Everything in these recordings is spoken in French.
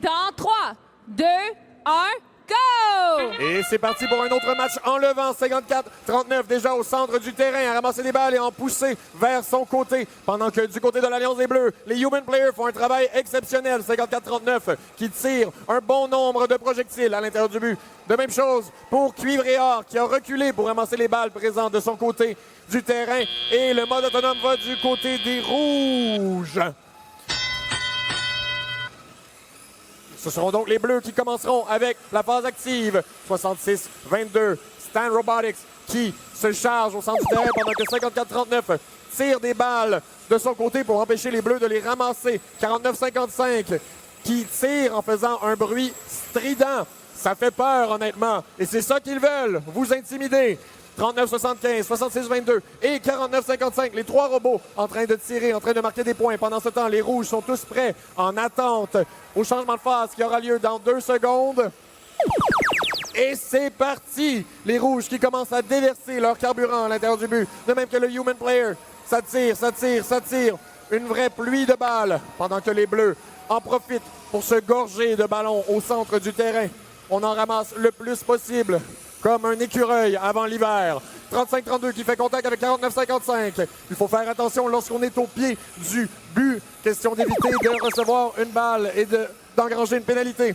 Dans 3, 2, 1, go! Et c'est parti pour un autre match enlevant. 54-39 déjà au centre du terrain à ramasser des balles et en pousser vers son côté. Pendant que du côté de l'Alliance des Bleus, les Human Players font un travail exceptionnel. 54-39 qui tire un bon nombre de projectiles à l'intérieur du but. De même chose pour Cuivre et Or qui a reculé pour ramasser les balles présentes de son côté du terrain. Et le mode autonome va du côté des Rouges. Ce seront donc les Bleus qui commenceront avec la phase active. 66-22. Stan Robotics qui se charge au centre du terrain pendant que 54-39 tire des balles de son côté pour empêcher les Bleus de les ramasser. 49-55 qui tire en faisant un bruit strident. Ça fait peur, honnêtement. Et c'est ça qu'ils veulent, vous intimider. 39-75, 66-22 et 49-55. Les trois robots en train de tirer, en train de marquer des points. Pendant ce temps, les Rouges sont tous prêts en attente au changement de phase qui aura lieu dans 2 secondes. Et c'est parti! Les Rouges qui commencent à déverser leur carburant à l'intérieur du but. De même que le Human Player. Ça tire, ça tire, ça tire. Une vraie pluie de balles. Pendant que les Bleus en profitent pour se gorger de ballons au centre du terrain. On en ramasse le plus possible. Comme un écureuil avant l'hiver. 35-32 qui fait contact avec 49-55. Il faut faire attention lorsqu'on est au pied du but. Question d'éviter de recevoir une balle et d'engranger une pénalité.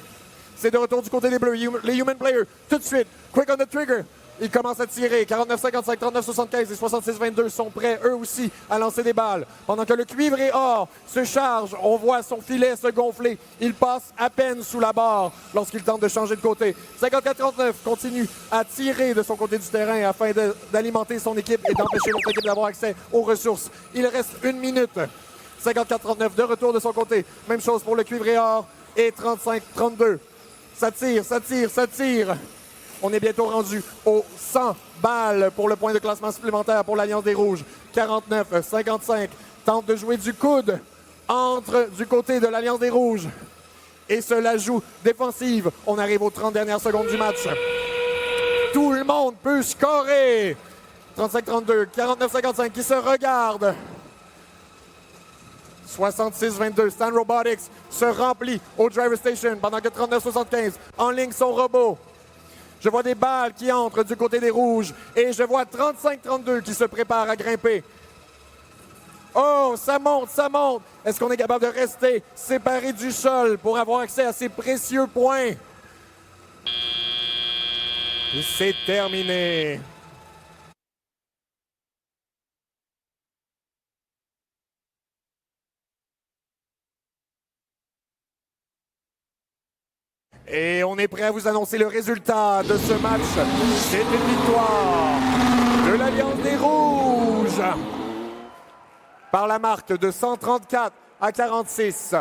C'est de retour du côté des Bleus. Les Human Players, tout de suite. Quick on the trigger. Ils commencent à tirer. 49-55, 39-75 et 66-22 sont prêts, eux aussi, à lancer des balles. Pendant que le Cuivre et Or se charge, on voit son filet se gonfler. Il passe à peine sous la barre lorsqu'il tente de changer de côté. 54-39 continue à tirer de son côté du terrain afin d'alimenter son équipe et d'empêcher l'autre équipe d'avoir accès aux ressources. Il reste 1 minute. 54-39 de retour de son côté. Même chose pour le Cuivre et Or. Et 35-32. Ça tire, ça tire, ça tire. On est bientôt rendu aux 100 balles pour le point de classement supplémentaire pour l'Alliance des Rouges. 49-55 tente de jouer du coude entre du côté de l'Alliance des Rouges. Et cela joue défensive. On arrive aux 30 dernières secondes du match. Tout le monde peut scorer. 35-32, 49-55 qui se regardent. 66-22, Stan Robotics se remplit au driver station pendant que 39-75 en ligne son robot. Je vois des balles qui entrent du côté des Rouges et je vois 35-32 qui se prépare à grimper. Oh, ça monte, ça monte. Est-ce qu'on est capable de rester séparé du sol pour avoir accès à ces précieux points? C'est terminé. Et on est prêt à vous annoncer le résultat de ce match. C'est une victoire de l'Alliance des Rouges par la marque de 134 à 46.